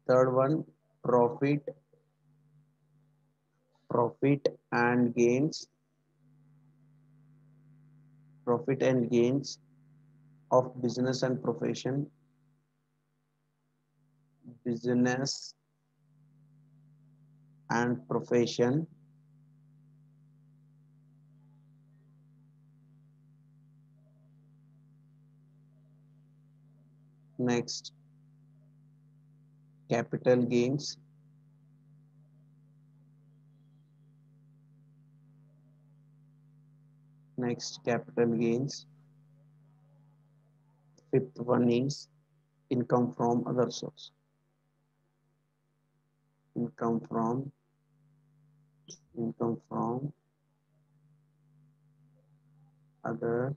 Third one, profit, profit and gains, profit and gains of business and profession, business and profession. Next, capital gains, next capital gains. Fifth one is income from other source, income from, income from other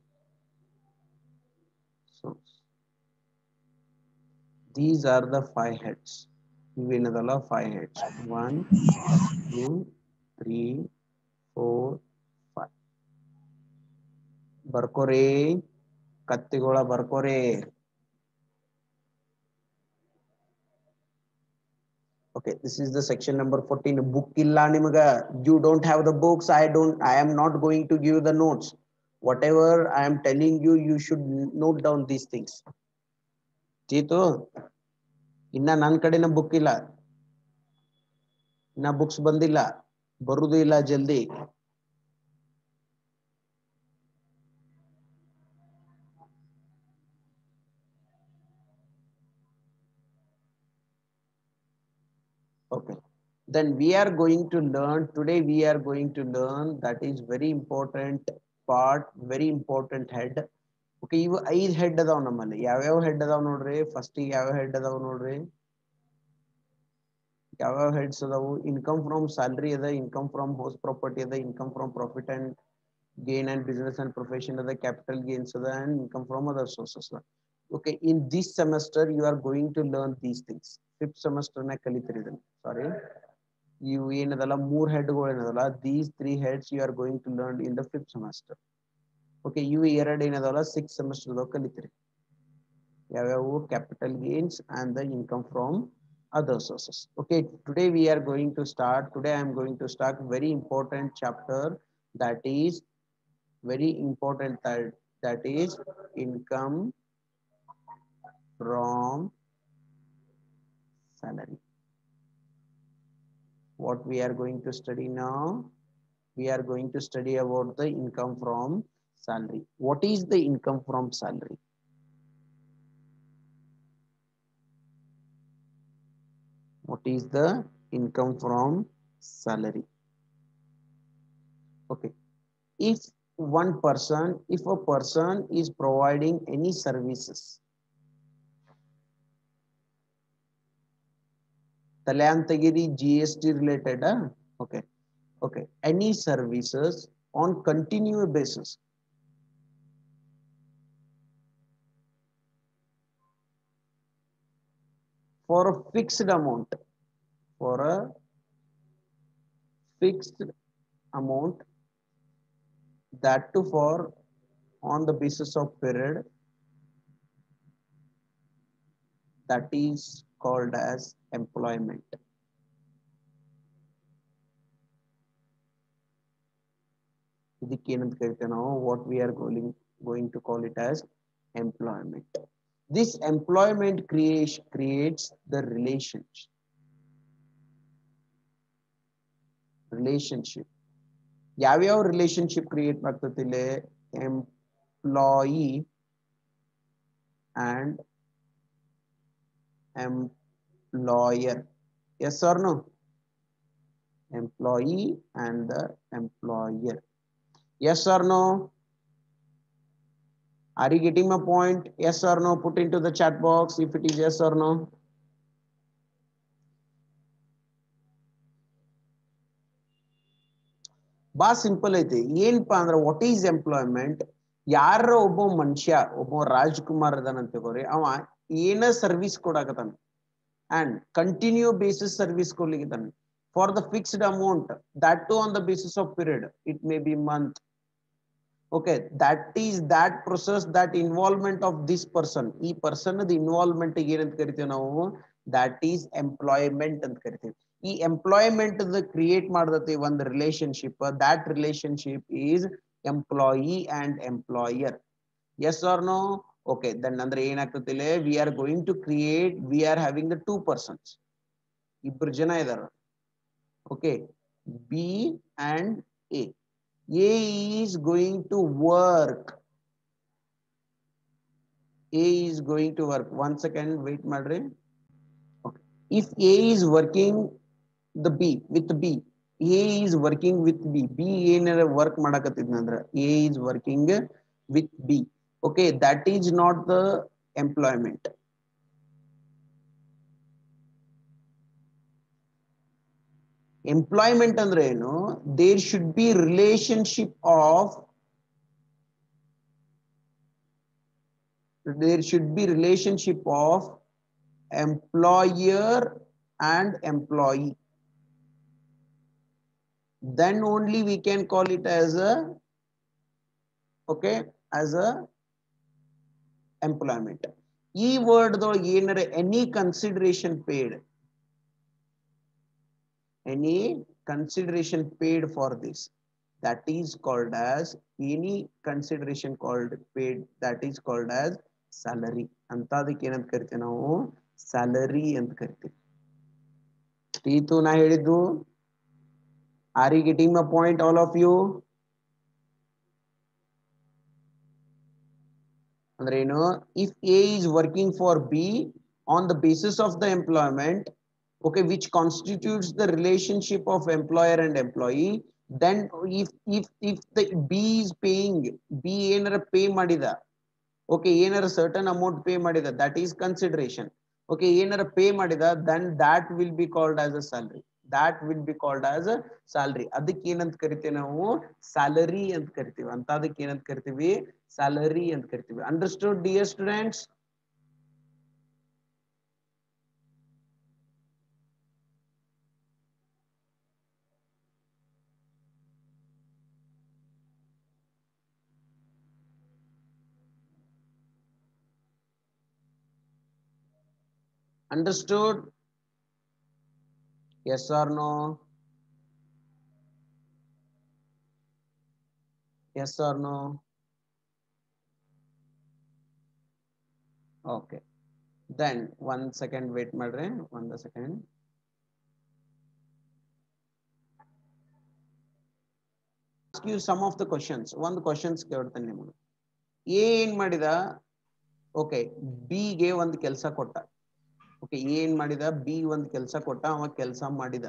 source. These are the five heads. Ivenadala five heads. 1, 2, 3, 4, 5. ಬರ್ಕೋರಿ ಕತ್ತಿಗೋಳ ಬರ್ಕೋರಿ. Okay, this is the section number 14. Book illa nimaga. You don't have the books. I am not going to give the notes. Whatever I am telling you, you should note down these things. ಚೀತು ಇನ್ನ ನನ್ನ ಕಡೆನ book ಇಲ್ಲ, ಇನ್ನ books ಬಂದಿಲ್ಲ, ಬರುದು ಇಲ್ಲ ಜಲ್ದಿ. Okay, then we are going to learn today, we are going to learn that is very important part, very important head. Okay, ಇವು 5 ಹೆಡ್ ಅದಾವ ನಮ್ಮಲ್ಲಿ. ಯಾವ್ಯಾವ ಹೆಡ್ ಅದಾವ ನೋಡ್ರಿ. ಫಸ್ಟ್ ಯಾವ ಹೆಡ್ ಅದಾವ ನೋಡ್ರಿ, ಯಾವ್ಯಾವ ಹೆಡ್ಸ್ ಅದಾವು. ಇನ್ಕಮ್ ಫ್ರಮ್ ಸ್ಯಾಲರಿ ಅದ, ಇನ್ಕಮ್ ಫ್ರಮ್ ಹೋಸ್ಟ್ ಪ್ರಾಪರ್ಟಿ ಅದ, income from profit and gain and business and profession of the capital gains of the and income from other sources. Okay, in this semester you are going to learn these things. Fifth semester na kalitiridan. Sorry, you ಏನದಲ್ಲ ಮೂರ್ ಹೆಡ್ಗಳು ಏನದಲ್ಲ, these three heads you are going to learn in the fifth semester. Okay, ಇವು ಎರಡು ಏನದಲ್ಲ sixth semester ದಾಗ ಕಲಿತಿರಿ. ಯಾವ್ಯಾವು capital gains and the income from other sources. Okay, today we are going to start, today I am going to start very important chapter, that is very important, that is income from salary. What we are going to study now, we are going to study about the income from salary. What is the income from salary? What is the income from salary? Okay, if one person, if a person is providing any services, Talyantagiri GST related, okay, okay, any services on continuous basis, for a fixed amount, for a fixed amount, that too for on the basis of period, that is called as employment. What we are going to call it as employment. This employment creates the relationship. ಯಾವ್ಯಾವ relationship create ಮಾಡ್ತತಿಲೆ? Employee and employer. Yes or no? Employee and the employer. Yes or no? Are you getting my point? Yes or no? Put into the chat box if it is yes or no. ಬಾ simple ಐತಿ. ಏನಪ್ಪಾ ಅಂದ್ರೆ what is employment? ಯಾರ ಒಬ್ಬ ಮನುಷ್ಯ, ಒಬ್ಬ ರಾಜ್ಕುಮಾರ್ ಅದಾನಂತ ತಗೋರಿ, ಅವ ಏನ ಸರ್ವಿಸ್ ಕೊಡಾಕತಾನ and continue basis service ಕೊಡ್ಲಿಕ್ಕಿದ್ದಾನೆ for the fixed amount, that too on the basis of period, it may be month. Okay, that is that process, that involvement of this person, ಈ person ದ ಇನ್ವಾಲ್ವ್ಮೆಂಟ್ ಏನಂತ ಕರಿತೀವಿ ನಾವು? that is employment ಅಂತ ಕರಿತೀವಿ. ಈ employment create ಮಾಡದತಿ ಒಂದು relationship, that relationship is employee and employer. Yes or no? Okay, then ಅಂದ್ರೆ ಏನಾಗ್ತದೆ, we are going to create, we are having the two persons, ಇಬ್ಬರು ಜನ ಇದಾರೆ. Okay, B and A. A is going to work. A is going to work. 1 second, wait madre. Okay. If A is working the B with B, A is working with B. B ಏನಾರ work ಮಾಡಕತ್ತಿದ್ನಂದ್ರ A is working with B. Okay, that is not the employment. Employment ಅಂದ್ರೆ ಏನು? There should be relationship of employer and employee. Then only we can call it as a, okay, as a employment. E word ದೊಳಗೆ ಏನರ any consideration paid for this, that is called as any consideration called paid, that is called as salary. ಅಂತದಕ್ಕೆ ಏನಂತ ಕರಿತೀವಿ ನಾವು? Salary ಅಂತ ಕರಿತೀವಿ. ಇದು ನಾ ಹೇಳಿದ್ದು. Are you getting my point, all of you? ಅಂದ್ರೆ ಏನು? If A is working for B on the basis of the employment, okay, which constitutes the relationship of employer and employee, then if the B is paying, B ಏನಾರ pay ಮಾಡಿದ, okay, ಏನಾರ certain amount pay ಮಾಡಿದ, that is consideration. Okay, ಏನಾರ pay ಮಾಡಿದ, then that will be called as a salary. That will be called as a salary. ಅದಕ್ಕೆ ಏನಂತ ಕರಿತೀವಿ ನಾವು? ಸ್ಯಾಲರಿ ಅಂತ ಕರಿತೀವಿ. ಅಂತ ಅದಕ್ಕೆ ಏನಂತ ಕರಿತೀವಿ? ಸ್ಯಾಲರಿ ಅಂತ ಕರಿತೀವಿ. Understood, dear students? Understood? Yes or no? Yes or no? Okay, then 1 second wait madre, 1 second. Ask you some of the questions. One questions ಕೇಳ್ತೇನೆ ನಿಮಗೆ. A ಏನ್ ಮಾಡಿದ? Okay, B ಗೆ ಒಂದು ಕೆಲಸ ಕೊಟ್ಟ. Okay, A ಏನ್ ಮಾಡಿದ? B ಒಂದು ಕೆಲಸ ಕೊಟ್ಟ, ಅವ ಕೆಲಸ ಮಾಡಿದ.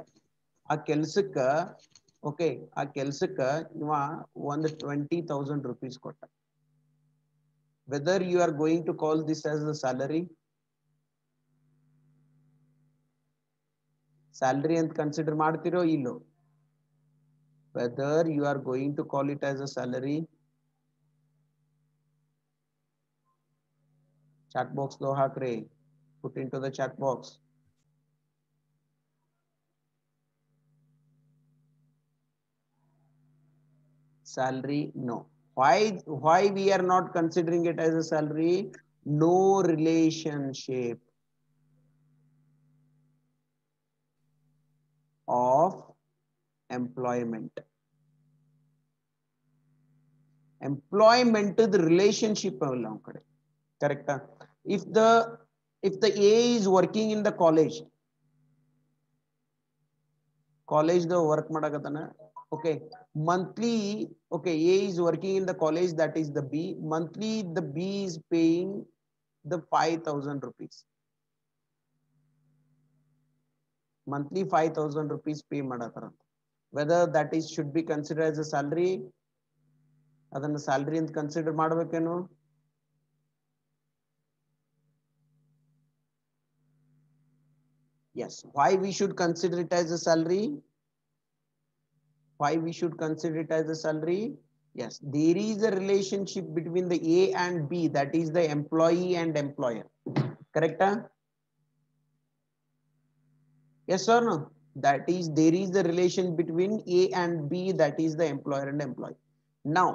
ಆ ಕೆಲಸಕ್ಕ, okay, ಆ ಕೆಲಸಕ್ಕ ಇವ ಒಂದು 20,000 rupees ಕೊಟ್ಟ. Whether you are going to call this as a salary? Salary ಅಂತ ಕನ್ಸಿಡರ್ ಮಾಡ್ತಿರೋ ಇಲ್ಲೋ? Whether you are going to call it as a salary? Chat box lo hakre, put into the chat box. Salary, no. Why we are not considering it as a salary? No relationship of employment. Employment the relationship avalla kade, correct? If the A is working in the college the work madakatana, okay, monthly, okay, A is working in the college, that is the B. Monthly the B is paying the 5,000 rupees. Monthly 5,000 rupees pay madataran. Whether that is should be considered as a salary, ಅದನ್ನ salary ಅಂತ consider ಮಾಡಬೇಕೇನು? Yes. Why we should consider it as a salary? Why we should consider it as a salary? Yes, there is a relationship between the A and B, that is the employee and employer. Correct? Yes or no? That is, there is the relation between A and B, that is the employer and employee. Now,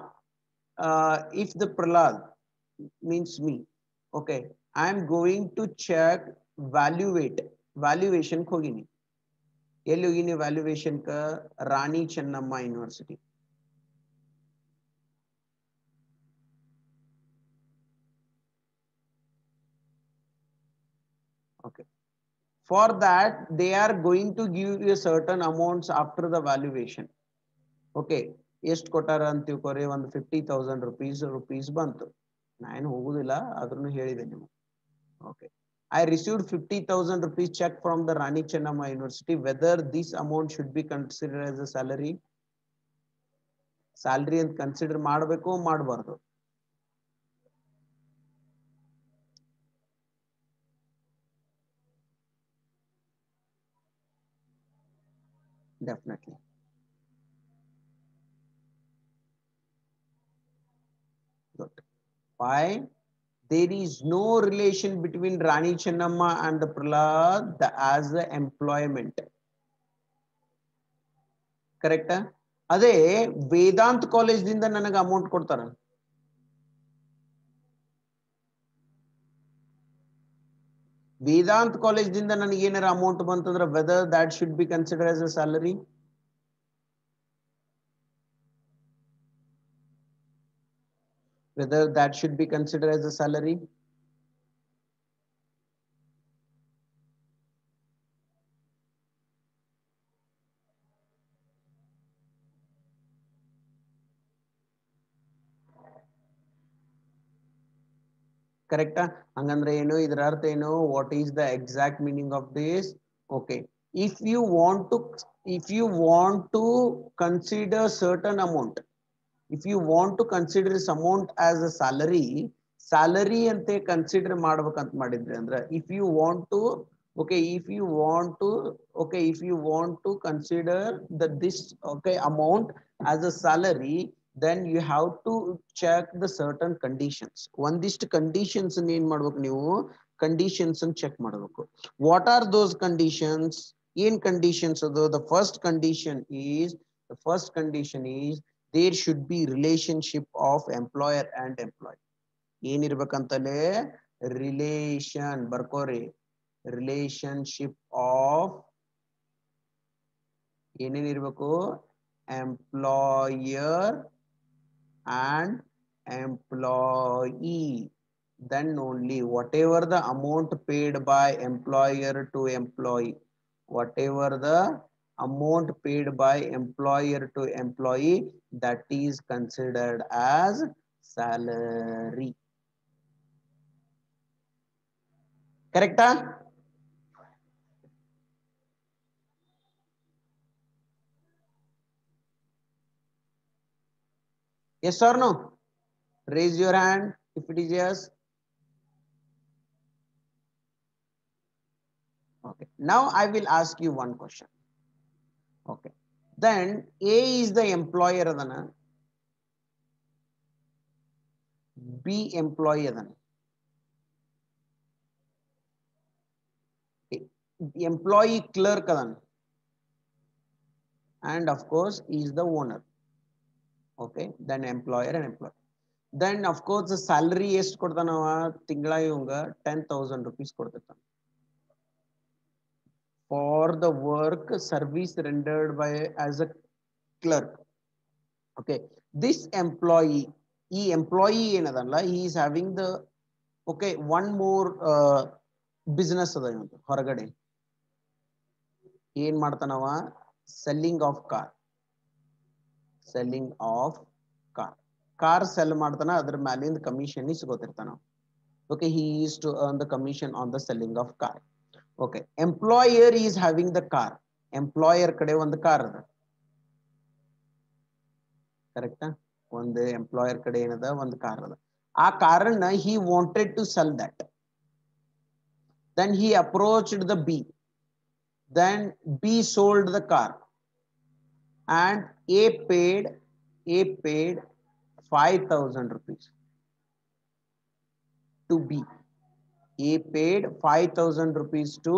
if the Prahlad means me, okay, I am going to check value weight. Valuation ಹೋಗಿನಿ. ಎಲ್ಲಿ ಹೋಗಿನಿ valuation ಕ? Rani Chennamma university. Okay. For that, they are going to give you a certain amounts after the valuation. Okay. ಎಷ್ಟು ಕೊಟ್ಟಾರ ಅಂತ ತಿಳ್ಕೊರಿ, ಒಂದು 50,000 rupees ಬಂತು. ನಾನು ಹೋಗುದಿಲ್ಲ, ಆದ್ರೂ ಹೇಳಿದೆ ನೀವು. Okay. I received 50,000 rupees check from the Rani Chennamma University. Whether this amount should be considered as a salary? Salary ಅಂತ ಕನ್ಸಿಡರ್ ಮಾಡಬೇಕು ಮಾಡಬಾರ್ದು? Definitely. Good. Why? There is no relation between Rani Chennamma and the Prahlad as the employment. Correct? ಅದೇ Vedant college ದಿಂದ ನನಗೆ amount ಕೊಡ್ತಾರ. Vedant college ದಿಂದ ನನಗೆ ಏನಾರ ಅಮೌಂಟ್ ಬಂತಂದ್ರೆ whether that should be considered as a salary? Whether that should be considered as a salary? Correct? ಹಂಗಂದ್ರೆ ಏನು, ಇದರ ಅರ್ಥ ಏನು? What is the exact meaning of this? Okay. If you want to consider certain amount, if you want to consider this amount as a salary ante consider ಮಾಡಬೇಕಂತ ಮಾಡಿದ್ರಿ ಅಂದ್ರೆ, if you want to consider this amount as a salary, then you have to check the certain conditions. ಒಂದಿಷ್ಟು conditions ಏನ್ ಮಾಡ್ಬೇಕು ನೀವು? conditions ಅನ್ನು check ಮಾಡಬೇಕು. What are those conditions? ಏನ್ conditions ಅದು? The first condition is there should be relationship of employer and employee. ಏನಿರ್ಬೇಕಂತಲೇ? Relation ಬರ್ಕೋರಿ. ರಿಲೇಶನ್ಶಿಪ್ ಆಫ್ ಏನೇನಿರ್ಬೇಕು? Employer and employee. Then only whatever the amount paid by employer to employee, whatever the amount paid by employer to employee, that is considered as salary. Correct? Yes or no? Raise your hand if it is yes. Okay. Now I will ask you one question. Okay. Then A is the employer adana, B employee adana. Okay. The employee clerk adana, and of course is the owner. Okay. Then employer and employee. Then of course the salary ಎಷ್ಟು ಕೊಡ್ತಾನವ? ತಿಂಗಳ ಇವಂಗ 10,000 rupees ಕೊಡ್ತಿರ್ತಾನ for the work service rendered by as a clerk. Okay. This employee, employee ಏನದಲ್ಲ, he is having the one more business ಅದ ಇವಂದು ಹೊರಗಡೆ. ಏನ್ ಮಾಡ್ತಾನವ? selling of car sell ಮಾಡ್ತಾನ, ಅದ್ರ ಮ್ಯಾಲಿಂದ commission ಇಸ್ಕೊತಿರ್ತಾನ. Okay, he is to earn the commission on the selling of car. Okay, employer is having the car. Employer ಕಡೆ ಒಂದು car ಅದ. ಕರೆಕ್ಟಾ? ಒಂದು ಎಂಪ್ಲಾಯರ್ ಕಡೆ ಏನದ? ಒಂದು ಕಾರ್ ಅದ. ಆ ಕಾರನ್ನ he wanted to sell that. Then he approached the B. Then B sold the car and A paid 5,000 rupees to B. A paid 5,000 rupees to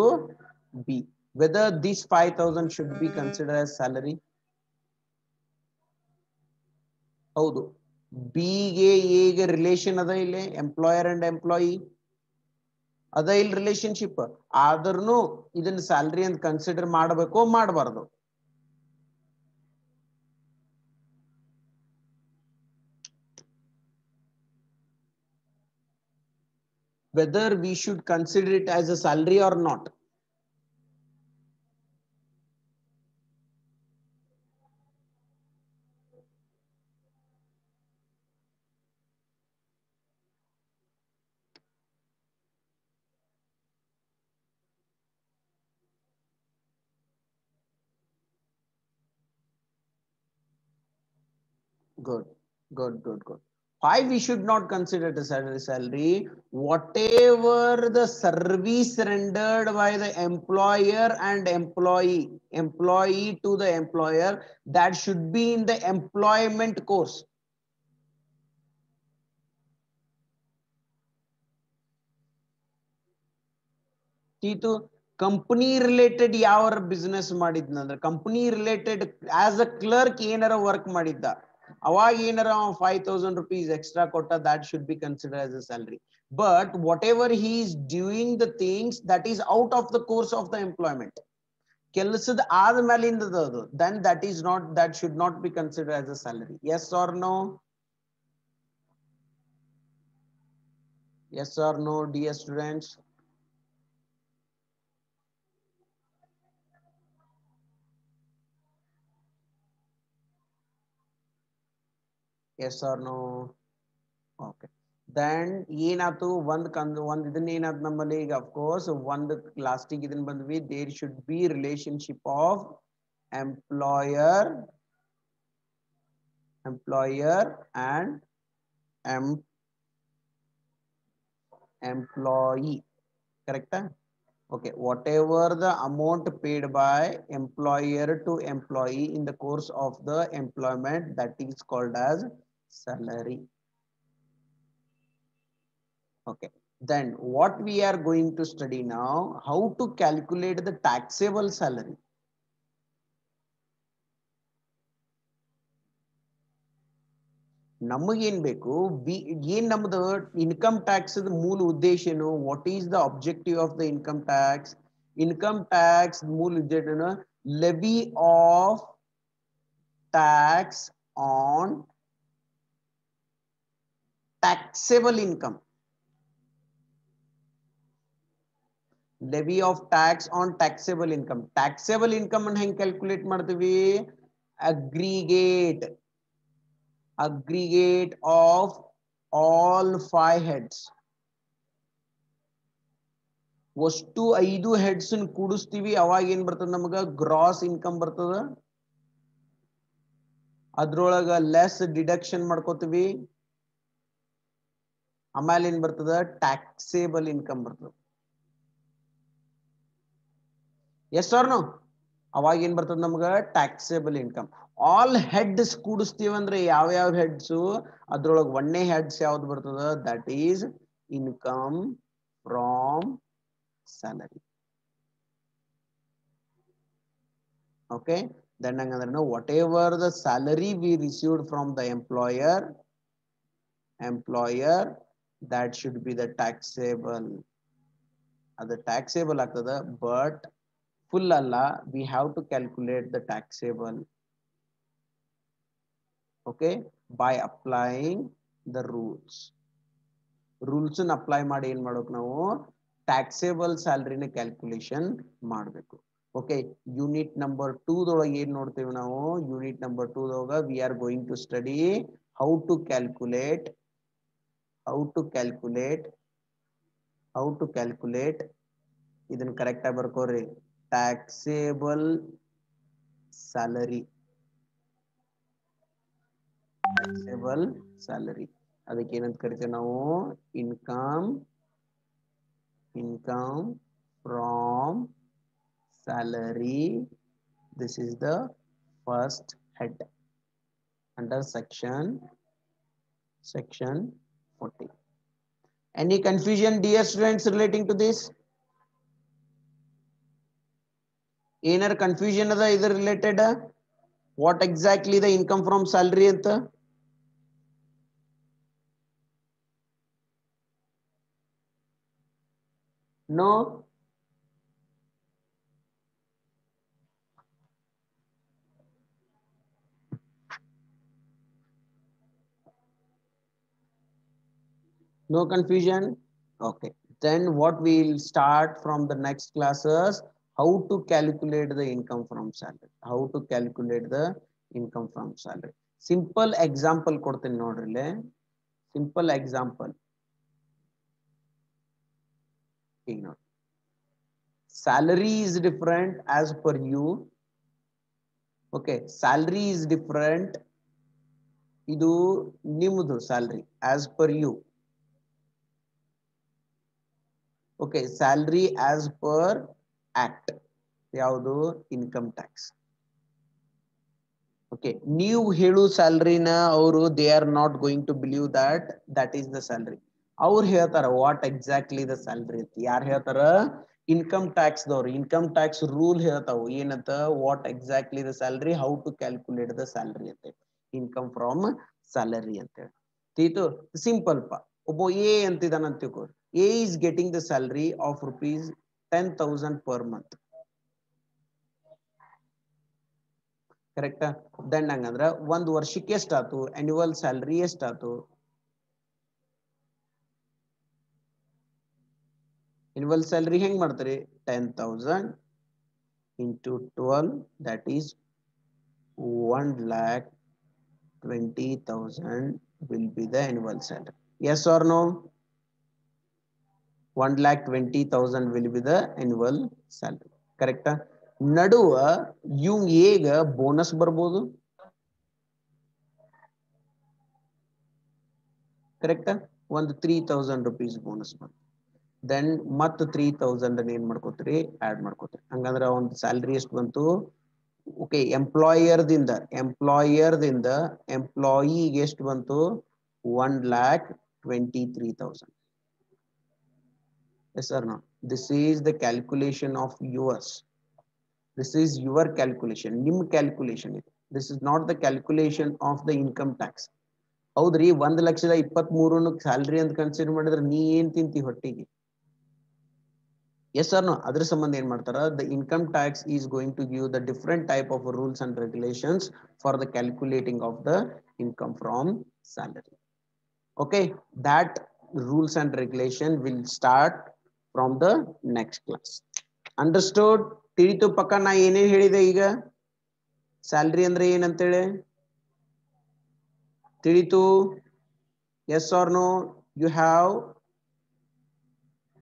B. Whether this 5,000 should be considered as salary? ಹೌದು. B ಗೆ A ಗೆ relation ಅದ ಇಲ್ಲಿ, employer and employee. ಅದ ಇಲ್ಲಿ relationship ಆದ್ರೂ ಇದನ್ನ salary ಅಂತ ಕನ್ಸಿಡರ್ ಮಾಡಬೇಕು ಮಾಡಬಾರ್ದು? Whether we should consider it as a salary or not? Good, good. Why we should not consider it a salary? Whatever the service rendered by the employer and employee to the employer, that should be in the employment course. Company related ಯಾವ business ಮಾಡಿದ್ನಂದ್ರೆ company related as a clerk ಏನಾರ work ಮಾಡಿದ್ದ ಅವಾಗ ಏನಾರ 5,000 rupees extra ಕೊಟ್ಟ that should be considered as a salary. But whatever he is doing the things that is out of the course of the employment, ಕೆಲಸದ ಆದ್ಮೇಲಿಂದ ಅದು, then that should not be considered as a salary. Yes or no? Yes or no, dear students? Yes or no? Okay. Then ಏನಾಯ್ತು ಒಂದ್ ಇದನ್ನ ಏನಾಯ್ತು ನಮ್ಮಲ್ಲಿ ಈಗ of course ಒಂದು ಲಾಸ್ಟಿಗೆ ಇದನ್ನ ಬಂದ್ವಿ, there should be relationship of employer and employee. Correct? Okay, whatever the amount paid by employer to employee in the course of the employment, that is called as salary. Okay, then what we are going to study now, how to calculate the taxable salary. ನಮಗೇನ್ ಬೇಕು, ಏನ್ ನಮ್ದು income tax ಮೂಲ ಉದ್ದೇಶ ಏನು? What is the objective of the income tax? Income tax ಮೂಲ ಉದ್ದೇಶ ಏನು? Levy of tax on taxable income. Levy of tax on taxable income. Taxable income ಅನ್ನು ಹೆಂಗ್ ಕ್ಯಾಲ್ಕುಲೇಟ್ ಮಾಡ್ತೀವಿ? aggregate of all 5 heads. ಅಷ್ಟು 5 ಹೆಡ್ಸ್ ಕೂಡಿಸ್ತೀವಿ, ಅವಾಗ ಏನ್ ಬರ್ತದ ನಮಗ? ಗ್ರಾಸ್ ಇನ್ಕಮ್ ಬರ್ತದ. ಅದ್ರೊಳಗ ಲೆಸ್ ಡಿಡಕ್ಷನ್ ಮಾಡ್ಕೋತೀವಿ, ಆಮೇಲೆ ಏನ್ ಬರ್ತದ? ಟ್ಯಾಕ್ಸೇಬಲ್ ಇನ್ಕಮ್ ಬರ್ತದ. Yes or no? ಅವಾಗ ಏನ್ ಬರ್ತದ ನಮ್ಗ? Taxable income. ಆಲ್ ಹೆಡ್ಸ್ ಕೂಡಿಸ್ತೀವಿ ಅಂದ್ರೆ ಯಾವ ಹೆಡ್ಸ್? ಅದ್ರೊಳಗ ಒಂದೇ ಹೆಡ್ಸ್ ಯಾವ್ದು ಬರ್ತದ? That is income from salary. Okay, then whatever the salary we received from the employer, that should be the taxable. The taxable agtada, but full alla we have to calculate the taxable. Okay, by applying the rules apply ಮಾಡಿ ಏನ್ ಮಾಡೋಕ್ ನಾವು? Taxable ಸ್ಯಾಲರಿನ calculation ಮಾಡಬೇಕು. Okay, unit number 2 ದೊಳಗೆ ಏನ್ ನೋಡ್ತೇವೆ ನಾವು? ಯೂನಿಟ್ ನಂಬರ್ 2 ದೊಳಗ we are going to study how to calculate ಇದನ್ನ ಕರೆಕ್ಟ್ ಆಗಿ ಬರ್ಕೋರಿ. ಟ್ಯಾಕ್ಸೇಬಲ್ ಸ್ಯಾಲರಿ, ಅದಕ್ಕೆ ಏನಂತ ಕರಿತೇವೆ ನಾವು? Income from salary. This is the first head under section 40. Any confusion, dear students, relating to this? Any confusion ada idu related? What exactly the income from salary anta? No. No confusion. Okay, then what we'll start from the next classes, how to calculate the income from salary, how to calculate the income from salary. Simple example ಕೊಡ್ತೀನಿ ನೋಡ್ರಿ ಇಲ್ಲಿ. Simple example ಈಗ ನೋಡಿ, salary is different as per you. Okay, salary is different, ಇದು ನಿಮ್ಮದು salary as per you. Okay, salary as per act ಯಾವುದು, income tax. Okay, ನೀವು ಹೇಳು ಸ್ಯಾಲ್ರಿನ ಅವರು they are not going to believe that is the salary. ಅವ್ರು ಹೇಳ್ತಾರ what exactly the salary ಅಂತ. ಯಾರು ಹೇಳ್ತಾರ? ಇನ್ಕಮ್ ಟ್ಯಾಕ್ಸ್ ದವ್ರು. ಇನ್ಕಮ್ ಟ್ಯಾಕ್ಸ್ ರೂಲ್ ಹೇಳ್ತಾವು ಏನಂತ, what exactly the salary, how to calculate the salary ಅಂತ, ಇನ್ಕಮ್ ಫ್ರಮ್ ಸ್ಯಾಲರಿ ಅಂತ ಹೇಳಿ. ತೀತು ಸಿಂಪಲ್ ಪ. ಒಬ್ಬ ಎ ಅಂತಿದಾನ ಅಂತ ತಿಳ್ಕೊ. A is getting the salary of ₹10,000 per month. ಕರೆಕ್ಟಾ? ದೆನ್ ಹಂಗಂದ್ರ ಒಂದ್ ವರ್ಷಕ್ಕೆ ಎಷ್ಟಾತು, ಅನ್ಯುವಲ್ ಸ್ಯಾಲ್ರಿ ಎಷ್ಟಾತು? ಅನ್ಯುವಲ್ ಸ್ಯಾಲ್ರಿ ಹೆಂಗ್ ಮಾಡ್ತಾರೆ? 10,000 into 12, that is 1,20,000 will be the annual salary. Yes or no? 1,20,000 will be the annual salary. ಕರೆಕ್ಟಾ? ನಡುವ ಇವ್ ಈಗ ಬೋನಸ್ ಬರ್ಬೋದು. ಕರೆಕ್ಟಾ? ಒಂದು ₹3,000 ಬೋನಸ್ ಬಂತು. ದೆನ್ ಮತ್ 3,000 ಏನ್ ಮಾಡ್ಕೋತೀರಿ? ಆಡ್ ಮಾಡ್ಕೋತೀರಿ. ಹಂಗಂದ್ರ ಒಂದು ಸ್ಯಾಲ್ರಿ ಎಷ್ಟು ಬಂತು? ಓಕೆ, ಎಂಪ್ಲಾಯರ್ದಿಂದ ಎಂಪ್ಲಾಯಿಗೆ ಎಷ್ಟು ಬಂತು? 1,23,000. Yes or no? This is the calculation of yours. This is your calculation. ನಿಮ್ calculation ಇದು. This is not the calculation of the income tax. ಹೌದ್ರಿ, 1,23,000 ಸ್ಯಾಲ್ರಿ ಅಂತ ಕನ್ಸಿಡರ್ ಮಾಡಿದ್ರೆ ನೀ ಏನ್ ತಿಂತಿ ಹೊಟ್ಟಿಗೆ? Yes or no? ಅದ್ರ ಸಂಬಂಧ ಏನ್ ಮಾಡ್ತಾರ? The income tax is going to give the different type of rules and regulations for the calculating of the income from salary. Okay, that rules and regulation will start from the next class. Understood? ತಿಳಿತು ಪಕ್ಕ ನಾ ಏನೇನ್ ಹೇಳಿದೆ ಈಗ? Salary ಅಂದ್ರೆ ಏನಂತೇಳಿ ತಿಳಿತು? Yes or no? You have